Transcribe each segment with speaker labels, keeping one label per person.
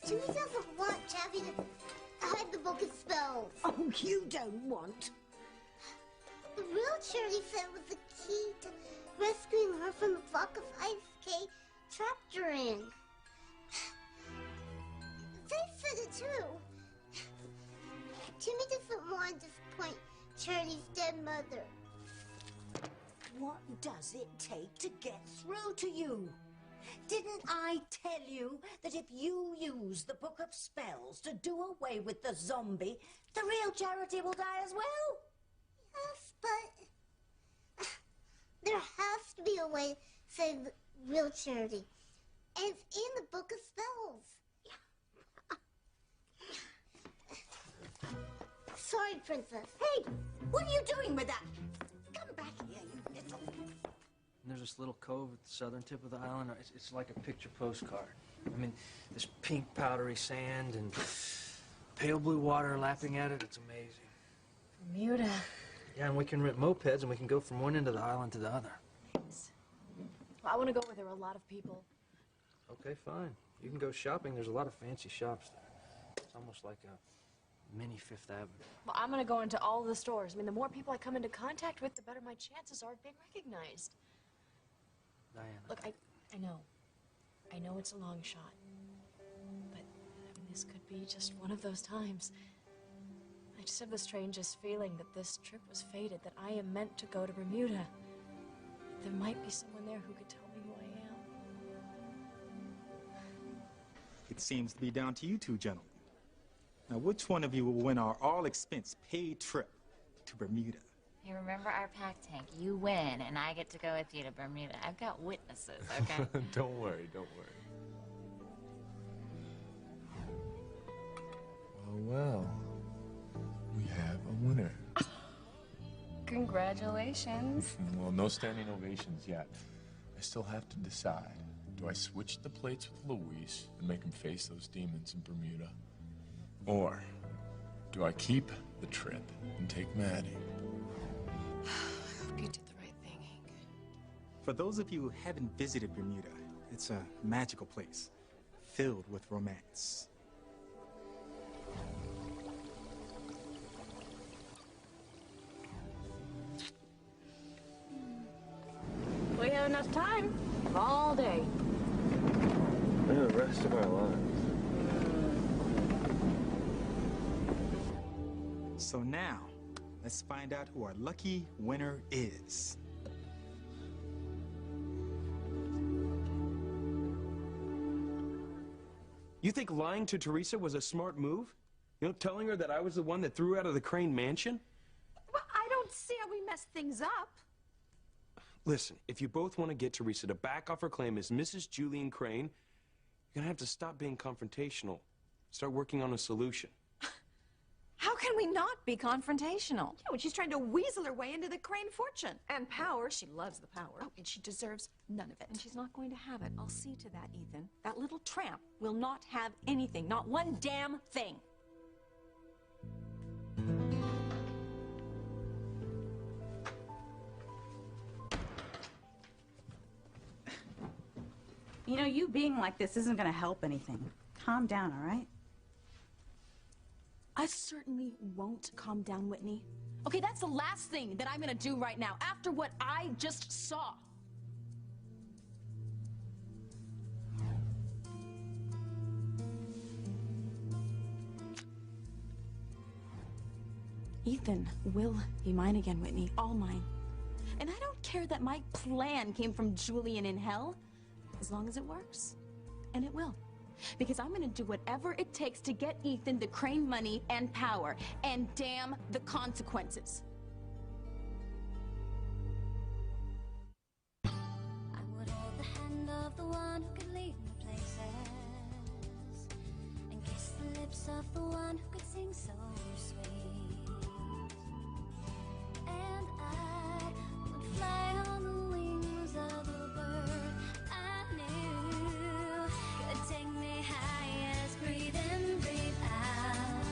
Speaker 1: She doesn't want Chappie to hide the book of spells.
Speaker 2: Oh, you don't want?
Speaker 1: The real Charity said it was the key to rescuing her from the block of ice Kay trapped her in. They said it too. Timmy doesn't want to disappoint Charity's dead mother.
Speaker 2: What does it take to get through to you? Didn't I tell you that if you use the Book of Spells to do away with the zombie, the real Charity will die as well?
Speaker 1: Yes, but there has to be a way to save the real Charity. And it's in the Book of Spells. Sorry, Princess.
Speaker 2: Hey, what are you doing with that? Come back here, you little...
Speaker 3: And there's this little cove at the southern tip of the island. It's like a picture postcard. I mean, this pink powdery sand and pale blue water lapping at it. It's amazing.
Speaker 4: Bermuda.
Speaker 3: Yeah, and we can rent mopeds and we can go from one end of the island to the other.
Speaker 4: Thanks. Well, I want to go where there are a lot of people.
Speaker 3: Okay, fine. You can go shopping. There's a lot of fancy shops there. It's almost like a mini Fifth Avenue.
Speaker 4: Well, I'm going to go into all of the stores. I mean, the more people I come into contact with, the better my chances are of being recognized.
Speaker 3: Diana.
Speaker 4: Look, I know. I know it's a long shot. But, I mean, this could be just one of those times. I just have the strangest feeling that this trip was fated, that I am meant to go to Bermuda. There might be someone there who could tell me who I am.
Speaker 5: It seems to be down to you two gentlemen. Now, which one of you will win our all-expense-paid trip to Bermuda?
Speaker 6: Hey, remember our pact, Hank. You win, and I get to go with you to Bermuda. I've got witnesses, okay?
Speaker 7: Don't worry, don't worry. Well, we have a winner.
Speaker 6: Congratulations.
Speaker 7: Well, no standing ovations yet. I still have to decide. Do I switch the plates with Luis and make him face those demons in Bermuda? Or do I keep the trip and take Maddie?
Speaker 4: I hope you did the right thing, Hank.
Speaker 5: For those of you who haven't visited Bermuda, it's a magical place filled with romance.
Speaker 4: We have enough time. All day.
Speaker 3: And the rest of our lives.
Speaker 5: So now, let's find out who our lucky winner is.
Speaker 8: You think lying to Teresa was a smart move? You know, telling her that I was the one that threw her out of the Crane mansion?
Speaker 9: Well, I don't see how we messed things up.
Speaker 8: Listen, if you both want to get Teresa to back off her claim as Mrs. Julian Crane, you're gonna have to stop being confrontational. Start working on a solution.
Speaker 9: How can we not be confrontational? Yeah, when she's trying to weasel her way into the Crane fortune. And power. She loves the power. Oh, and she deserves none of it. And she's not going to have it. I'll see to that, Ethan. That little tramp will not have anything. Not one damn thing.
Speaker 10: You know, you being like this isn't going to help anything. Calm down, all right?
Speaker 9: I certainly won't calm down, Whitney. Okay, that's the last thing that I'm gonna do right now, after what I just saw. Ethan will be mine again, Whitney. All mine. And I don't care that my plan came from Julian in hell, as long as it works. And it will. Because I'm gonna do whatever it takes to get Ethan the Crane money and power. And damn the consequences.
Speaker 11: I would hold the hand of the one who could lead me places, and kiss the lips of the one who could sing so sweet. And I would fly on the wings of the bird I knew could take me high as breathe in, breathe out.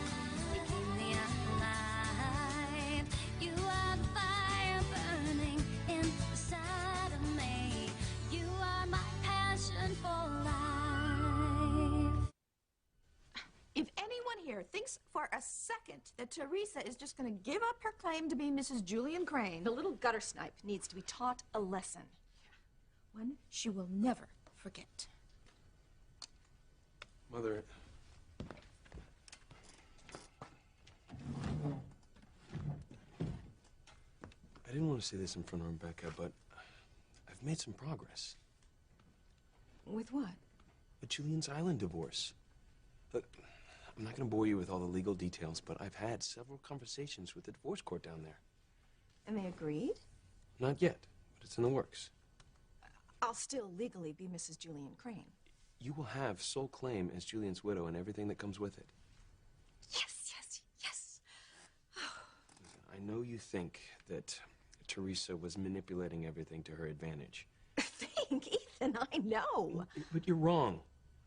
Speaker 11: You keep me alive.
Speaker 9: here thinks for a second that Teresa is just going to give up her claim to be Mrs. Julian Crane.
Speaker 4: The little gutter snipe needs to be taught a lesson. One she will never forget.
Speaker 8: Mother... I didn't want to say this in front of Rebecca, but I've made some progress.
Speaker 4: With what?
Speaker 8: With Julian's Island divorce. Look, I'm not going to bore you with all the legal details, but I've had several conversations with the divorce court down there.
Speaker 4: And they agreed?
Speaker 8: Not yet, but it's in the works.
Speaker 4: I'll still legally be Mrs. Julian Crane.
Speaker 8: You will have sole claim as Julian's widow and everything that comes with it.
Speaker 4: Yes, yes, yes.
Speaker 8: I know you think that Teresa was manipulating everything to her advantage.
Speaker 4: Think, Ethan, I know.
Speaker 8: But you're wrong,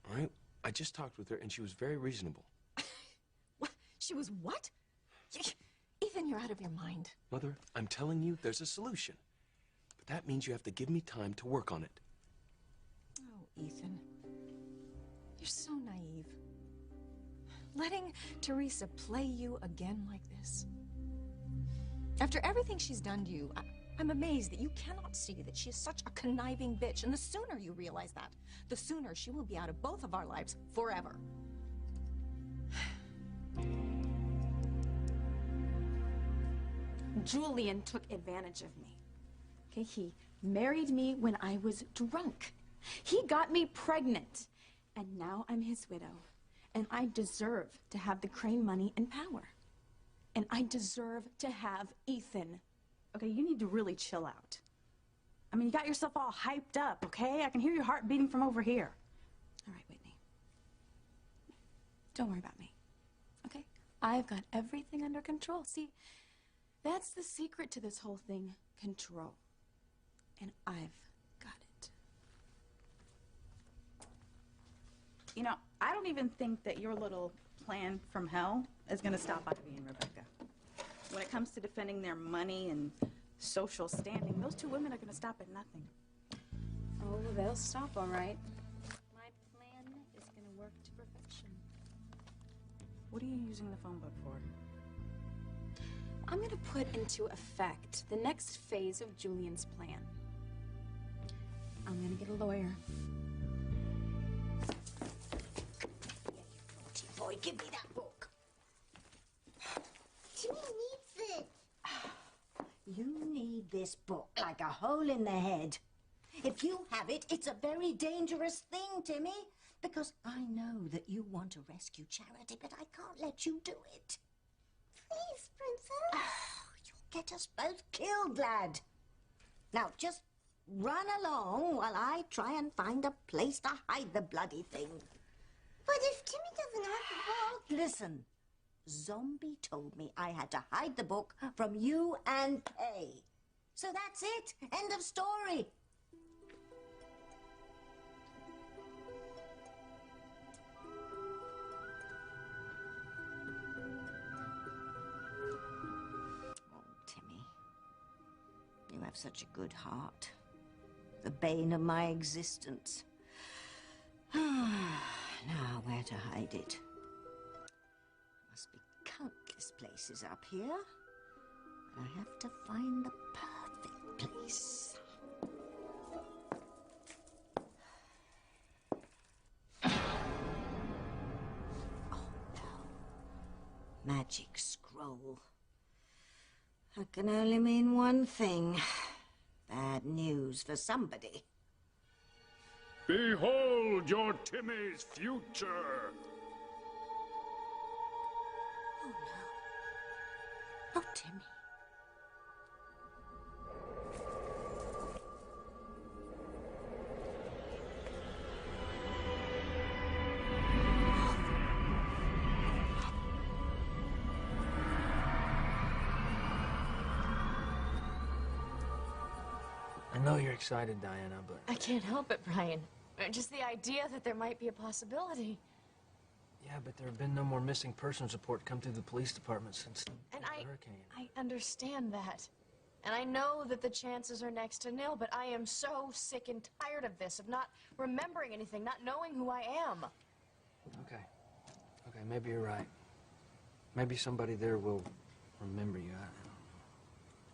Speaker 8: all right? I just talked with her, and she was very reasonable.
Speaker 4: What? She was what? Ethan, you're out of your mind.
Speaker 8: Mother, I'm telling you, there's a solution. But that means you have to give me time to work on it.
Speaker 4: Oh, Ethan. You're so naive. Letting Teresa play you again like this. After everything she's done to you, I'm amazed that you cannot see that she is such a conniving bitch. And the sooner you realize that, the sooner she will be out of both of our lives forever.
Speaker 9: Julian took advantage of me. Okay, he married me when I was drunk. He got me pregnant. And now I'm his widow. And I deserve to have the Crane money and power. And I deserve to have Ethan.
Speaker 10: Okay, you need to really chill out. I mean, you got yourself all hyped up, okay? I can hear your heart beating from over here.
Speaker 9: All right, Whitney. Don't worry about me, okay? I've got everything under control. See, that's the secret to this whole thing, control. And I've got it.
Speaker 10: You know, I don't even think that your little plan from hell is gonna stop Ivy and Rebecca. When it comes to defending their money and social standing, those two women are gonna stop at nothing.
Speaker 9: Oh, they'll stop, all right.
Speaker 11: My plan is gonna work to perfection.
Speaker 10: What are you using the phone book for?
Speaker 9: I'm going to put into effect the next phase of Julian's plan. I'm going to get a lawyer.
Speaker 2: Boy, give me that book.
Speaker 1: Timmy needs it.
Speaker 2: You need this book like a hole in the head. If you have it, it's a very dangerous thing, Timmy. Because I know that you want to rescue Charity, but I can't let you do it.
Speaker 1: Please, Princess.
Speaker 2: You'll get us both killed, lad. Now, just run along while I try and find a place to hide the bloody thing.
Speaker 1: But if Timmy doesn't have the book...
Speaker 2: Listen, Zombie told me I had to hide the book from you and Kay. So that's it. End of story. You have such a good heart. The bane of my existence. Now, where to hide it? Must be countless places up here. I have to find the perfect place. Oh, no. Magic scroll. That can only mean one thing. Bad news for somebody.
Speaker 12: Behold your Timmy's future!
Speaker 2: Oh, no. Not Timmy.
Speaker 3: I know you're excited, Diana, but...
Speaker 4: I can't help it, Brian. Just the idea that there might be a possibility.
Speaker 3: Yeah, but there have been no more missing persons report come through the police department since the hurricane.
Speaker 4: I understand that. And I know that the chances are next to nil, but I am so sick and tired of this, of not remembering anything, not knowing who I am.
Speaker 3: Okay. Okay, maybe you're right. Maybe somebody there will remember you.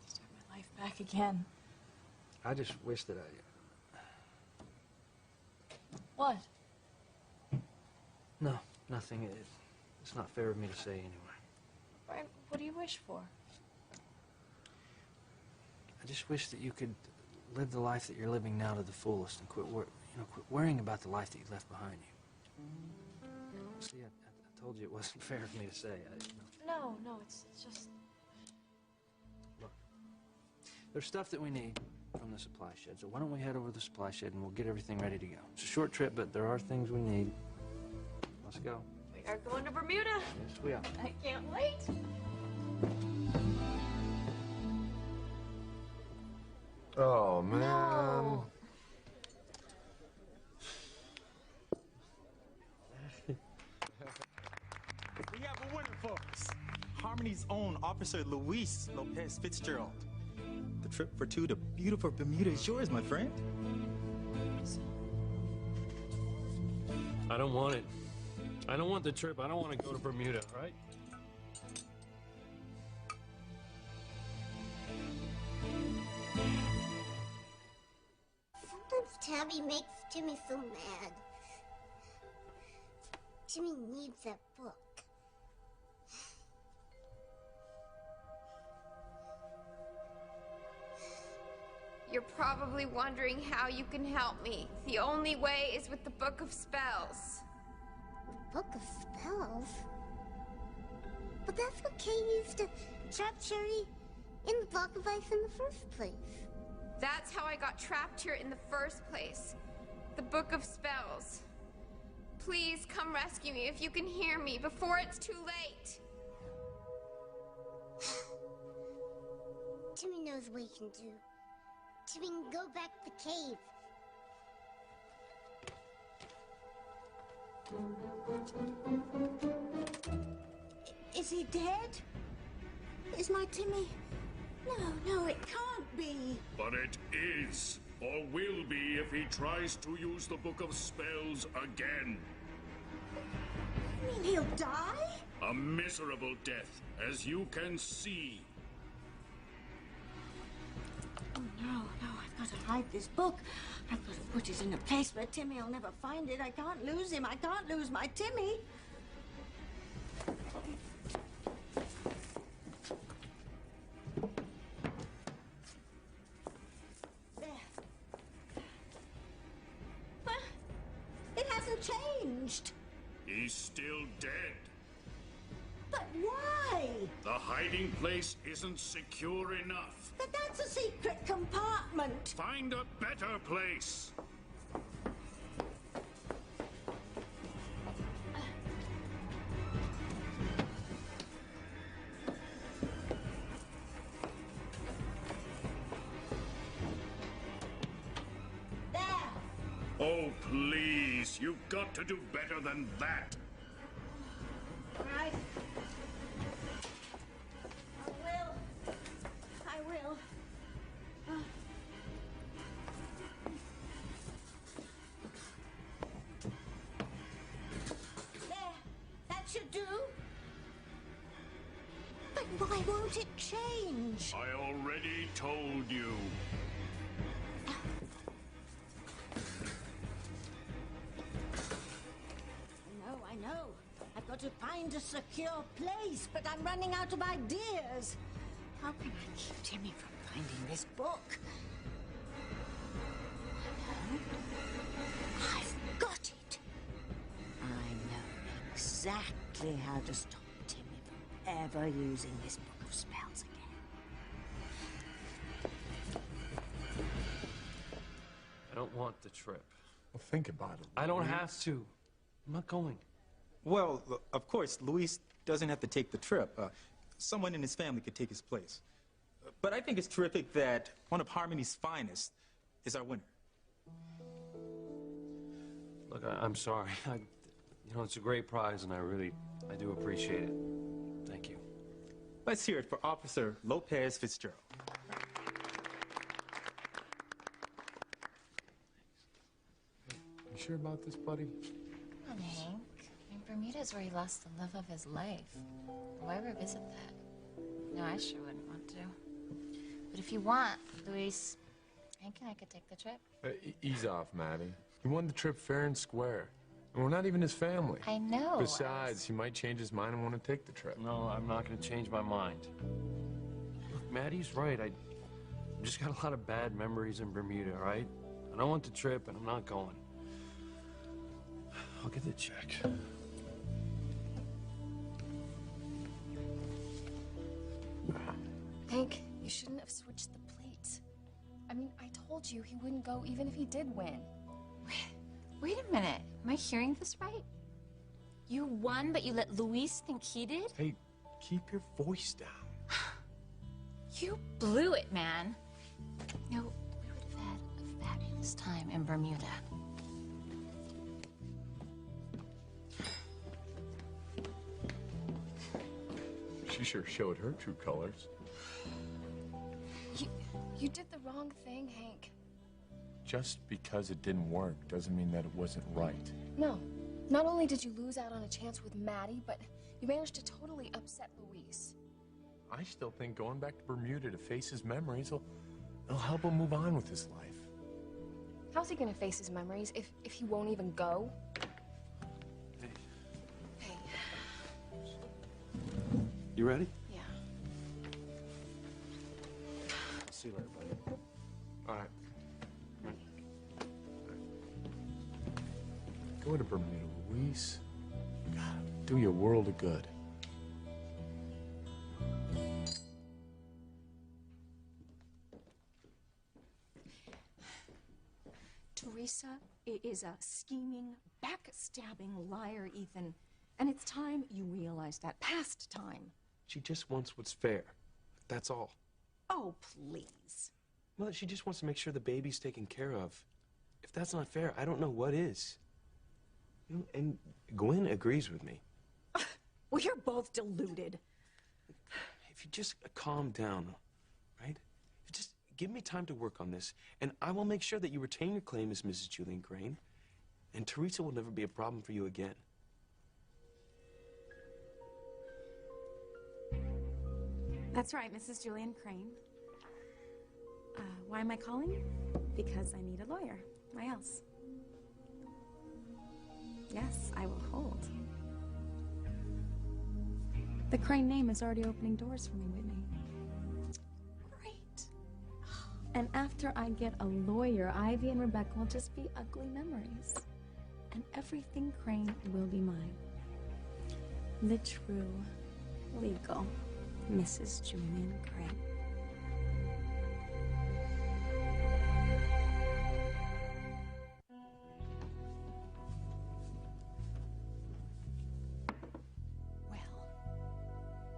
Speaker 4: Start my life back again.
Speaker 3: I just wish that
Speaker 4: What?
Speaker 3: No, nothing. It's not fair of me to say anyway.
Speaker 4: Brian, what do you wish for?
Speaker 3: I just wish that you could live the life that you're living now to the fullest and quit worrying about the life that you left behind you. See, I told you it wasn't fair of me to say.
Speaker 4: No, it's just...
Speaker 3: Look, there's stuff that we need from the supply shed, so why don't we head over to the supply shed and we'll get everything ready to go. It's a short trip, but there are things we need. Let's go.
Speaker 4: We are going to Bermuda.
Speaker 3: Yes, we are.
Speaker 4: I can't wait.
Speaker 7: Oh, man.
Speaker 4: No.
Speaker 5: We have a winner, folks. Harmony's own Officer Luis Lopez Fitzgerald. The trip for two to beautiful Bermuda is yours, my friend.
Speaker 8: I don't want it. I don't want the trip. I don't want to go to Bermuda, right?
Speaker 1: Sometimes Tabby makes Timmy so mad. Timmy needs that book.
Speaker 13: You're probably wondering how you can help me. The only way is with the Book of Spells.
Speaker 1: Book of Spells? But that's what Kay used to trap Cherry in the block of ice in the first place.
Speaker 13: That's how I got trapped here in the first place. The Book of Spells. Please come rescue me if you can hear me before it's too late.
Speaker 1: Timmy knows what he can do. Timmy can go back to the cave.
Speaker 2: Is he dead? Is my Timmy? No, it can't be.
Speaker 12: But it is, or will be if he tries to use the Book of Spells again.
Speaker 2: You mean he'll die?
Speaker 12: A miserable death, as you can see.
Speaker 2: Oh, no, I've got to hide this book. I've got to put it in a place where Timmy'll never find it. I can't lose him. I can't lose my Timmy. There. But it hasn't changed.
Speaker 12: He's still dead.
Speaker 2: But why?
Speaker 12: The hiding place isn't secure enough.
Speaker 2: But that's a secret compartment.
Speaker 12: Find a better place.
Speaker 2: There.
Speaker 12: Oh, please. You've got to do better than that.
Speaker 2: All right. I will. There. That should do. But why won't it change?
Speaker 12: I already told you.
Speaker 2: I know. I've got to find a secure place, but I'm running out of ideas. How can I keep Timmy from finding this book? No. I've got it. I know exactly how to stop Timmy from ever using this Book of Spells again.
Speaker 8: I don't want the trip.
Speaker 7: Well, think about it.
Speaker 8: I don't have to. I'm not going.
Speaker 5: Well, of course, Luis doesn't have to take the trip. Someone in his family could take his place. But I think it's terrific that one of Harmony's finest is our winner.
Speaker 8: Look, I'm sorry. It's a great prize, and I do appreciate it. Thank you.
Speaker 5: Let's hear it for Officer Lopez Fitzgerald.
Speaker 7: You sure about this, buddy?
Speaker 6: Come on, Hank. Bermuda's where he lost the love of his life. Why revisit that? No, I sure wouldn't want to. But if you want, Luis, Hank and I could take the trip.
Speaker 7: Ease off, Maddie. He won the trip fair and square. And we're not even his family.
Speaker 6: I know.
Speaker 7: Besides, he might change his mind and want to take the trip.
Speaker 3: No, I'm not going to change my mind. Look, Maddie's right. I just got a lot of bad memories in Bermuda, all right? I don't want the trip, and I'm not going. I'll get the check.
Speaker 4: Hank, you shouldn't have switched the plates. I mean, I told you he wouldn't go even if he did win.
Speaker 6: Wait a minute. Am I hearing this right? You won, but you let Luis think he did?
Speaker 7: Hey, keep your voice down.
Speaker 6: You blew it, man. No, we would have had a fabulous time in Bermuda.
Speaker 7: She sure showed her true colors.
Speaker 4: You did the wrong thing, Hank.
Speaker 7: Just because it didn't work doesn't mean that it wasn't right.
Speaker 4: No. Not only did you lose out on a chance with Maddie, but you managed to totally upset Luis.
Speaker 7: I still think going back to Bermuda to face his memories will help him move on with his life.
Speaker 4: How's he gonna face his memories if he won't even go? Hey.
Speaker 8: You ready?
Speaker 4: Yeah.
Speaker 8: See you later, buddy.
Speaker 7: All right. Go to Bermuda, Luis. God, do you a world of good.
Speaker 9: Teresa is a scheming, backstabbing liar, Ethan. And it's time you realize that. Past time.
Speaker 8: She just wants what's fair. That's all.
Speaker 9: Oh, please.
Speaker 8: Well, she just wants to make sure the baby's taken care of. If that's not fair, I don't know what is. You know, and Gwen agrees with me.
Speaker 9: Well, you're both deluded.
Speaker 8: If you just calm down, right? If you just give me time to work on this, and I will make sure that you retain your claim as Mrs. Julian Crane, and Teresa will never be a problem for you again.
Speaker 9: That's right, Mrs. Julian Crane. Why am I calling? Because I need a lawyer. Why else? Yes, I will hold. The Crane name is already opening doors for me, Whitney. Great. And after I get a lawyer, Ivy and Rebecca will just be ugly memories. And everything Crane will be mine. The true, legal Mrs. Julian Crane.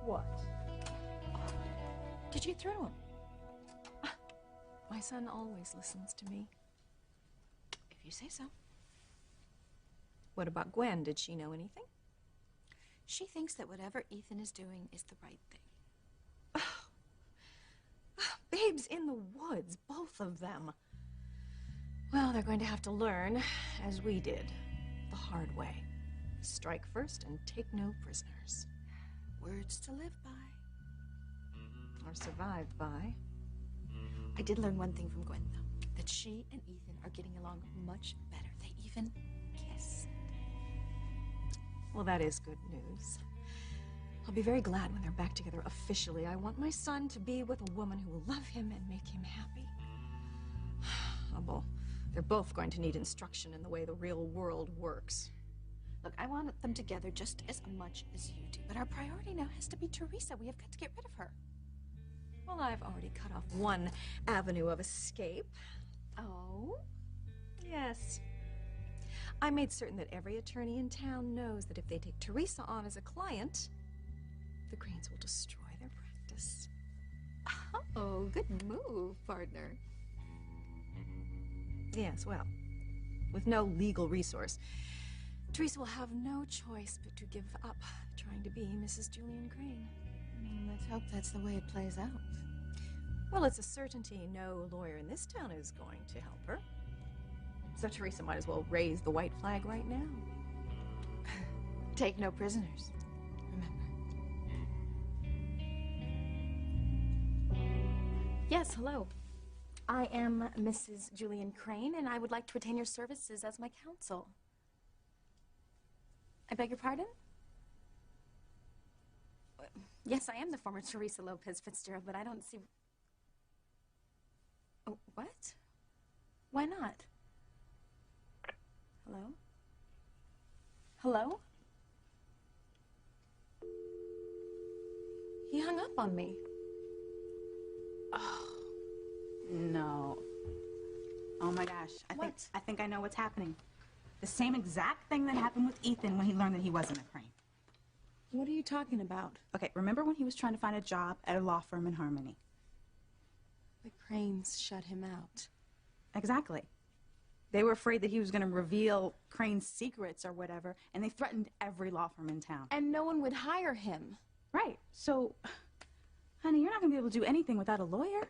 Speaker 4: What? Did you throw him? My son always listens to me. If you say so.
Speaker 9: What about Gwen? Did she know anything?
Speaker 4: She thinks that whatever Ethan is doing is the right thing.
Speaker 9: Babes in the woods, both of them.
Speaker 4: Well, they're going to have to learn, as we did,
Speaker 9: The hard way. Strike first and take no prisoners.
Speaker 4: words to live by.
Speaker 9: Or survive by.
Speaker 4: I did learn one thing from Gwen, though, that she and Ethan are getting along much better. They even kiss.
Speaker 9: Well, that is good news. I'll be very glad when they're back together officially. I want my son to be with a woman who will love him and make him happy. Oh, well, they're both going to need instruction in the way the real world works.
Speaker 4: Look, I want them together just as much as you do, but our priority now has to be Teresa. We have got to get rid of her.
Speaker 9: Well, I've already cut off one avenue of escape.
Speaker 4: Oh?
Speaker 9: Yes. I made certain that every attorney in town knows that if they take Teresa on as a client, the Cranes will destroy their practice.
Speaker 4: Oh, good move, partner.
Speaker 9: Yes, well, with no legal resource, Teresa will have no choice but to give up trying to be Mrs. Julian Crane.
Speaker 4: Let's hope that's the way it plays out.
Speaker 9: Well, it's a certainty no lawyer in this town is going to help her. So Teresa might as well raise the white flag right now.
Speaker 4: take no prisoners, remember?
Speaker 9: Yes, hello. I am Mrs. Julian Crane, and I would like to retain your services as my counsel. I beg your pardon? Yes, I am the former Teresa Lopez Fitzgerald, but I don't see... Oh, what? Why not? Hello? Hello? He hung up on me.
Speaker 10: Oh, no. Oh my gosh. I think I know what's happening. The same exact thing that happened with Ethan when he learned that he wasn't a Crane.
Speaker 9: What are you talking about?
Speaker 10: Okay, remember when he was trying to find a job at a law firm in Harmony?
Speaker 9: The Cranes shut him out.
Speaker 10: Exactly. They were afraid that he was going to reveal Crane's secrets or whatever, and they threatened every law firm in town.
Speaker 9: And no one would hire him.
Speaker 10: Right. So, honey, you're not going to be able to do anything without a lawyer.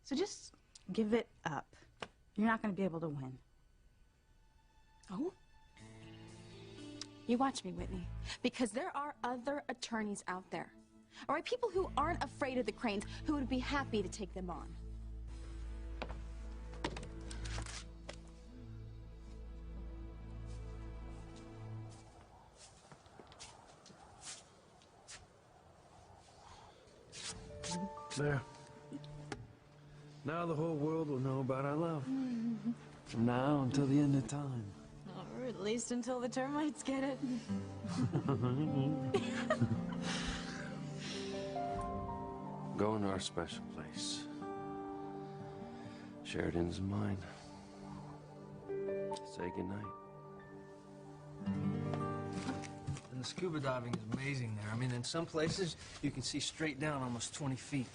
Speaker 10: So just give it up. You're not going to be able to win.
Speaker 9: Oh? You watch me, Whitney, because there are other attorneys out there. All right, people who aren't afraid of the Cranes, who would be happy to take them on.
Speaker 3: There. Now the whole world will know about our love. From now until the end of time.
Speaker 4: Or at least until the termites get it.
Speaker 8: Going to our special place. Sheridan's and mine. Say goodnight.
Speaker 3: And the scuba diving is amazing there. I mean, in some places, you can see straight down almost 20 feet.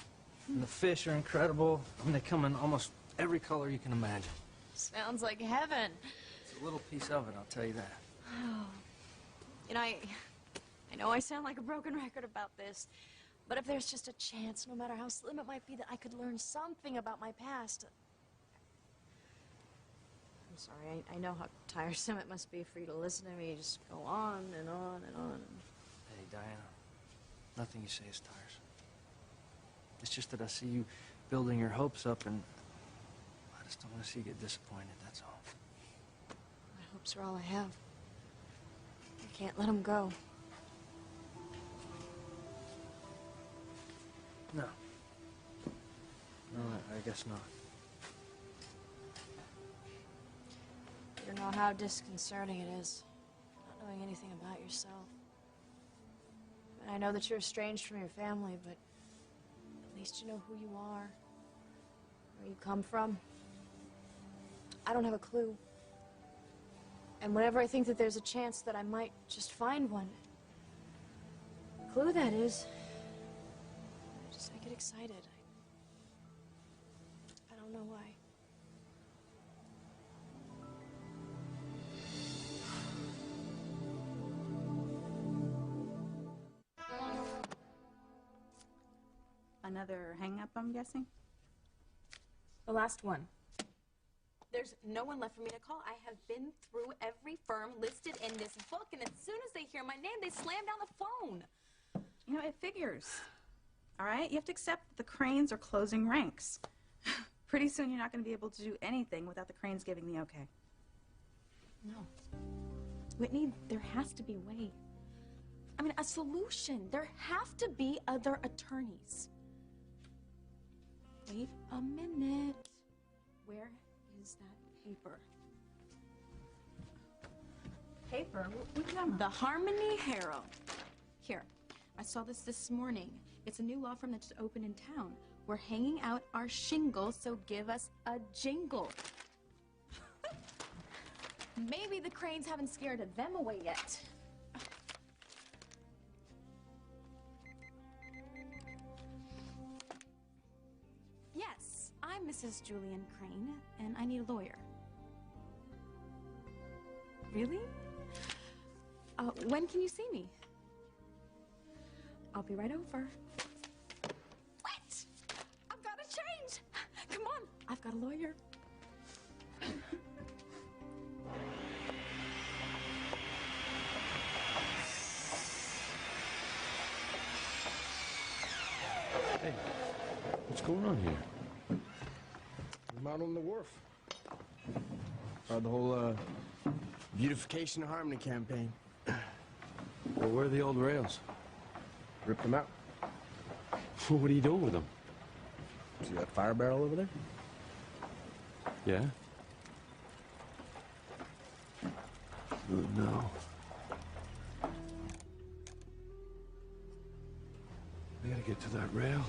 Speaker 3: And the fish are incredible. I mean, they come in almost every color you can imagine.
Speaker 4: Sounds like heaven.
Speaker 3: It's a little piece of it, I'll tell you that.
Speaker 4: Oh. You know, I know I sound like a broken record about this, but if there's just a chance, no matter how slim it might be, that I could learn something about my past. I'm sorry, I know how tiresome it must be for you to listen to me just go on and on and on.
Speaker 3: Hey, Diana, nothing you say is tiresome. It's just that I see you building your hopes up, and I just don't want to see you get disappointed, that's all.
Speaker 4: My hopes are all I have. I can't let them go.
Speaker 3: No. No, I guess not.
Speaker 4: You don't know how disconcerting it is, not knowing anything about yourself. And I know that you're estranged from your family, but at least you know who you are, where you come from. I don't have a clue. And whenever I think that there's a chance that I might just find one, clue that is, I get excited. I don't know why.
Speaker 10: Another hang-up, I'm guessing?
Speaker 9: The last one. There's no one left for me to call. I have been through every firm listed in this book, and as soon as they hear my name, they slam down the phone.
Speaker 10: You know, it figures. All right? You have to accept that the Cranes are closing ranks. Pretty soon you're not going to be able to do anything without the Cranes giving the okay.
Speaker 9: No. Whitney, there has to be a way. I mean, a solution. There have to be other attorneys. Wait a minute. Where is that paper?
Speaker 10: Paper? What number?
Speaker 9: The Harmony Herald. Here, I saw this morning. It's a new law firm that just opened in town. We're hanging out our shingle, so give us a jingle. Maybe the Cranes haven't scared them away yet. Yes, I'm Mrs. Julian Crane, and I need a lawyer. Really? When can you see me? I'll be right over. What? I've got to change. Come on, I've got a lawyer.
Speaker 8: Hey, what's going on here?
Speaker 14: I'm out on the wharf. The whole, beautification of Harmony campaign.
Speaker 8: Well, where are the old rails?
Speaker 14: Rip them out.
Speaker 8: What are you doing with them?
Speaker 14: See that fire barrel over there?
Speaker 8: Yeah? Oh, no. I gotta get to that rail.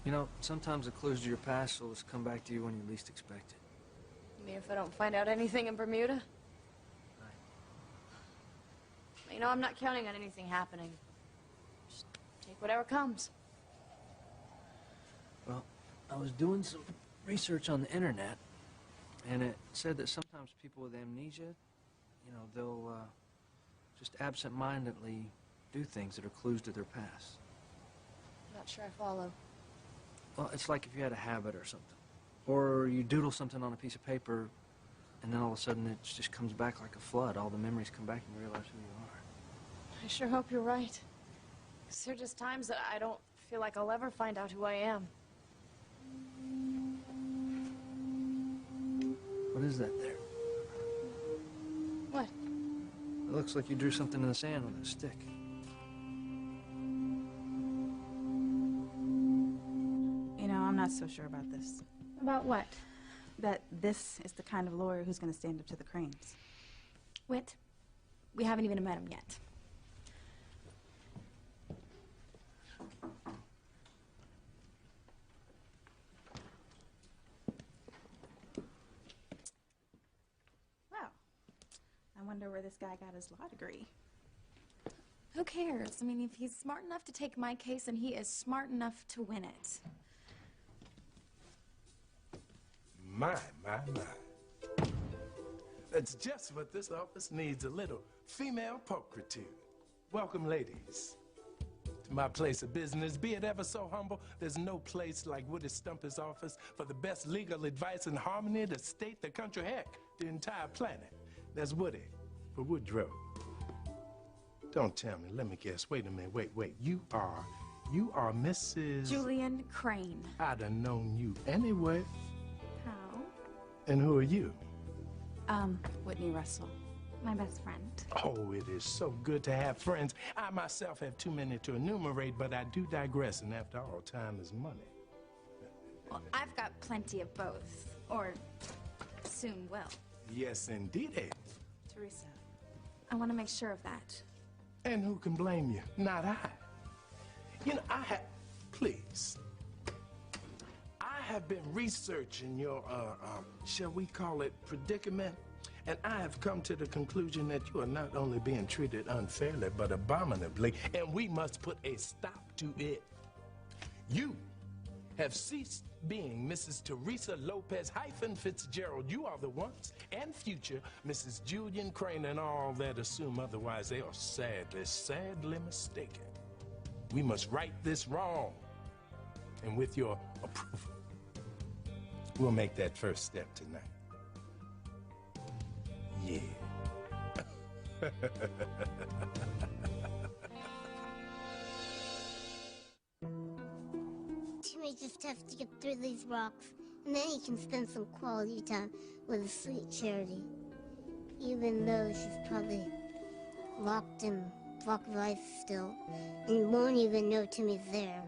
Speaker 3: You know, sometimes the clues to your past will just come back to you when you least expect it.
Speaker 4: You mean if I don't find out anything in Bermuda? You know, I'm not counting on anything happening. Just take whatever comes.
Speaker 3: Well, I was doing some research on the internet, and it said that sometimes people with amnesia, you know, they'll just absent-mindedly do things that are clues to their past.
Speaker 4: Not sure I follow.
Speaker 3: Well, it's like if you had a habit or something. Or you doodle something on a piece of paper, and then all of a sudden it just comes back like a flood. All the memories come back and you realize who you are.
Speaker 4: I sure hope you're right. 'Cause there are just times that I don't feel like I'll ever find out who I am.
Speaker 3: What is that there?
Speaker 4: What?
Speaker 3: It looks like you drew something in the sand with a stick.
Speaker 10: You know, I'm not so sure about this.
Speaker 4: About what?
Speaker 10: That this is the kind of lawyer who's going to stand up to the Cranes.
Speaker 9: Whit, we haven't even met him yet.
Speaker 10: Wow. I wonder where this guy got his law degree.
Speaker 9: Who cares? I mean, if he's smart enough to take my case, and he is smart enough to win it.
Speaker 15: My. That's just what this office needs, a little female pulchritude. Welcome, ladies, to my place of business. Be it ever so humble, there's no place like Woody Stumper's office for the best legal advice in Harmony, the state, the country, heck, the entire planet. There's Woody for Woodrow. Don't tell me, let me guess. Wait a minute, wait. You are Mrs.
Speaker 9: Julian Crane.
Speaker 15: I'd have known you anyway.
Speaker 9: How?
Speaker 15: And who are you?
Speaker 9: Whitney Russell, my best friend.
Speaker 15: Oh, it is so good to have friends. I myself have too many to enumerate, but I do digress, and after all, time is money.
Speaker 9: Well, I've got plenty of both, or soon will.
Speaker 15: Yes, indeed.
Speaker 10: Teresa.
Speaker 9: I want to make sure of that.
Speaker 15: And who can blame you? Not I. You know, please. I have been researching your, shall we call it predicament? And I have come to the conclusion that you are not only being treated unfairly, but abominably, and we must put a stop to it. You have ceased being Mrs. Teresa Lopez-Fitzgerald. You are the once and future Mrs. Julian Crane, and all that assume otherwise, they are sadly mistaken. We must right this wrong. And with your approval, we'll make that first step tonight. Yeah.
Speaker 1: Timmy just has to get through these rocks, and then he can spend some quality time with his sweet Charity. Even though she's probably locked in block of ice still, and won't even know Timmy's there.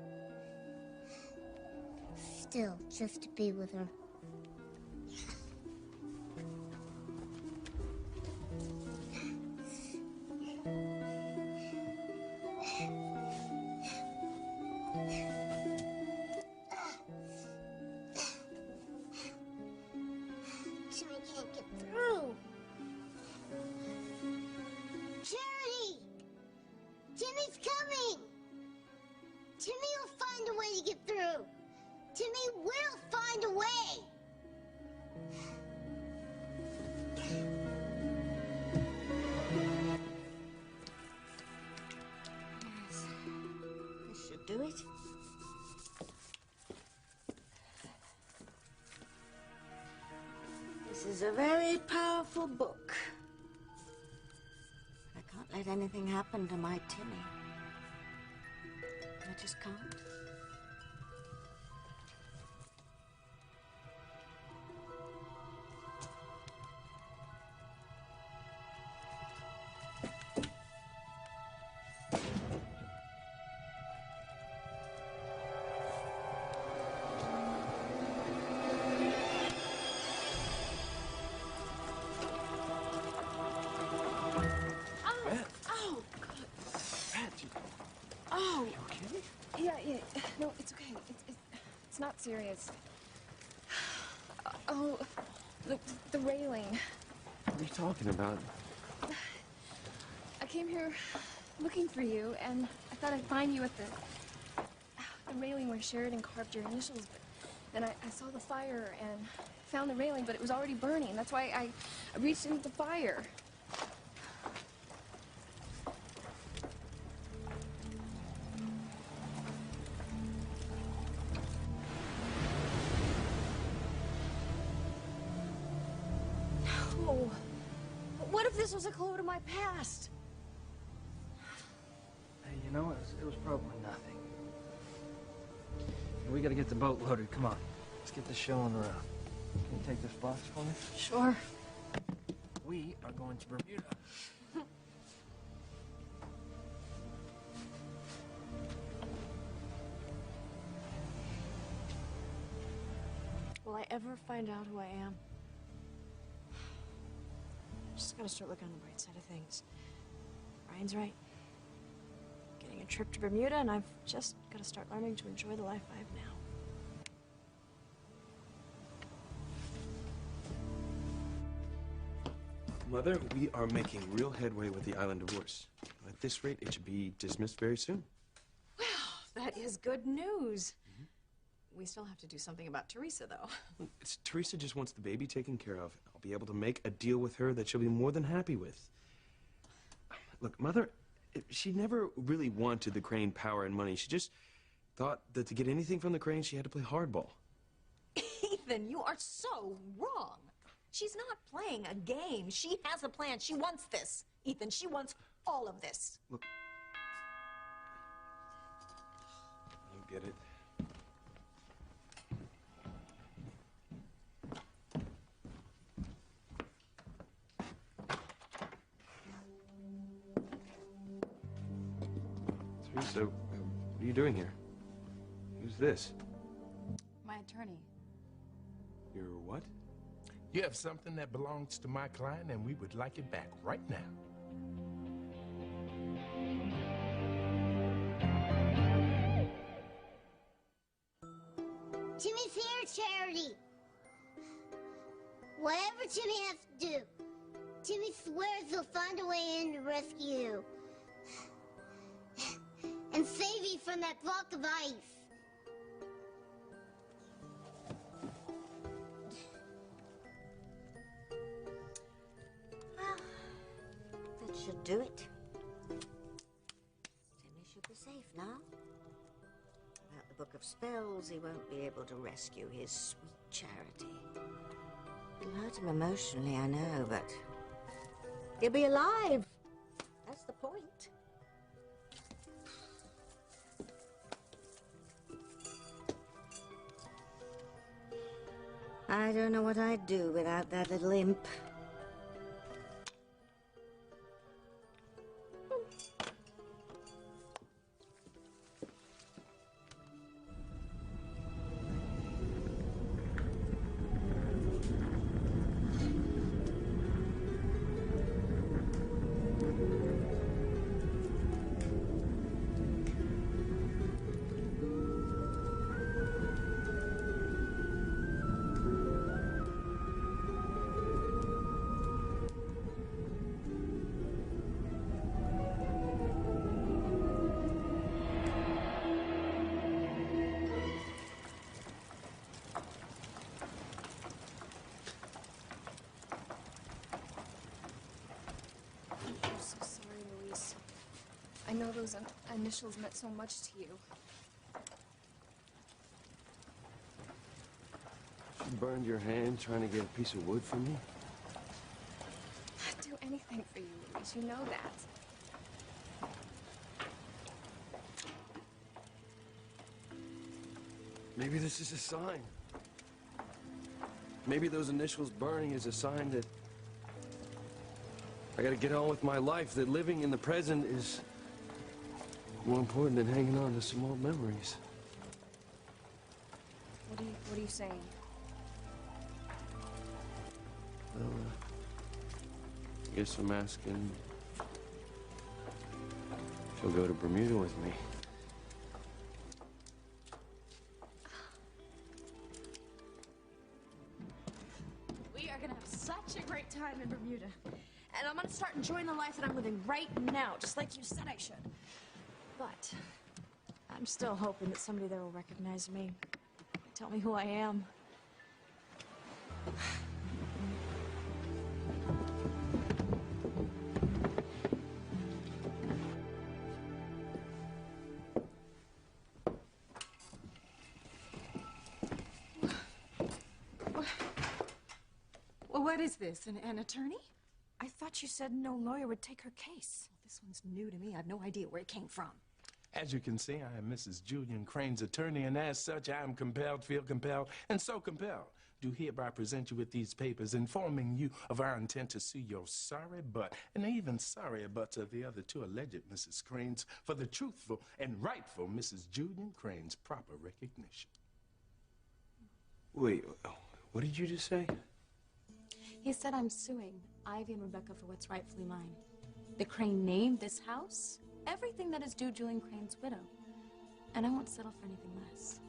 Speaker 1: Still, just to be with her. Timmy can't get through. Charity! Timmy's coming! Timmy will find a way to get through. Timmy will find a way.
Speaker 2: This should do it. This is a very powerful book. let anything happen to my Timmy. I just can't.
Speaker 4: Oh! You okay? Yeah. No, it's okay. It's not serious. Oh, the railing.
Speaker 8: What are you talking about?
Speaker 4: I came here looking for you, and I thought I'd find you at the railing where Sheridan carved your initials, but then I saw the fire and found the railing, but it was already burning. That's why I reached into the fire. No. What if this was a clue to my past?
Speaker 3: Hey, you know, it was probably nothing. We gotta get the boat loaded. Come on. Let's get this show on the road. Can you take this box for me?
Speaker 4: Sure.
Speaker 3: We are going to Bermuda.
Speaker 4: Will I ever find out who I am? Just gotta start looking on the bright side of things. Ryan's right. Getting a trip to Bermuda, and I've just gotta start learning to enjoy the life I have now.
Speaker 8: Mother, we are making real headway with the island divorce. At this rate, it should be dismissed very soon.
Speaker 4: Well, that is good news. We still have to do something about Teresa, though.
Speaker 8: Teresa just wants the baby taken care of. I'll be able to make a deal with her that she'll be more than happy with. Look, Mother, she never really wanted the Crane power and money. She just thought that to get anything from the Crane, she had to play hardball.
Speaker 2: Ethan, you are so wrong. She's not playing a game. She has a plan. She wants this. Ethan, she wants all of this.
Speaker 8: Look. You get it. Teresa, what are you doing here? Who's this?
Speaker 9: My attorney.
Speaker 8: Your what?
Speaker 15: You have something that belongs to my client, and we would like it back right now.
Speaker 1: Timmy's here, Charity. Whatever Timmy has to do, Timmy swears he'll find a way in to rescue you. And save you from that block of ice.
Speaker 2: Well, that should do it. Timmy should be safe now. Without the Book of Spells, he won't be able to rescue his sweet Charity. It'll hurt him emotionally, I know, but he'll be alive. That's the point. I don't know what I'd do without that little imp.
Speaker 4: I'm so sorry, Luis. I know those initials meant so much to you.
Speaker 8: You burned your hand trying to get a piece of wood from me?
Speaker 4: I'd do anything for you, Luis. You know that.
Speaker 14: Maybe this is a sign. Maybe those initials burning is a sign that I gotta get on with my life, that living in the present is more important than hanging on to some old memories.
Speaker 10: What are you saying?
Speaker 14: Well, I guess I'm asking if you'll go to Bermuda with me.
Speaker 4: We are gonna have such a great time in Bermuda. And I'm gonna start enjoying the life that I'm living right now, just like you said I should. But I'm still hoping that somebody there will recognize me. Tell me who I am.
Speaker 16: Well, what is this, an attorney?
Speaker 4: I thought you said no lawyer would take her case.
Speaker 16: Well, this one's new to me. I have no idea where it came from.
Speaker 15: As you can see, I am Mrs. Julian Crane's attorney, and as such, I am compelled, feel compelled, and so compelled do hereby present you with these papers informing you of our intent to sue your sorry butt, and even sorrier butts of the other two alleged Mrs. Cranes for the truthful and rightful Mrs. Julian Crane's proper recognition.
Speaker 8: Wait, what did you just say?
Speaker 9: He said I'm suing Ivy and Rebecca for what's rightfully mine. The Crane name, this house, everything that is due Julian Crane's widow. And I won't settle for anything less.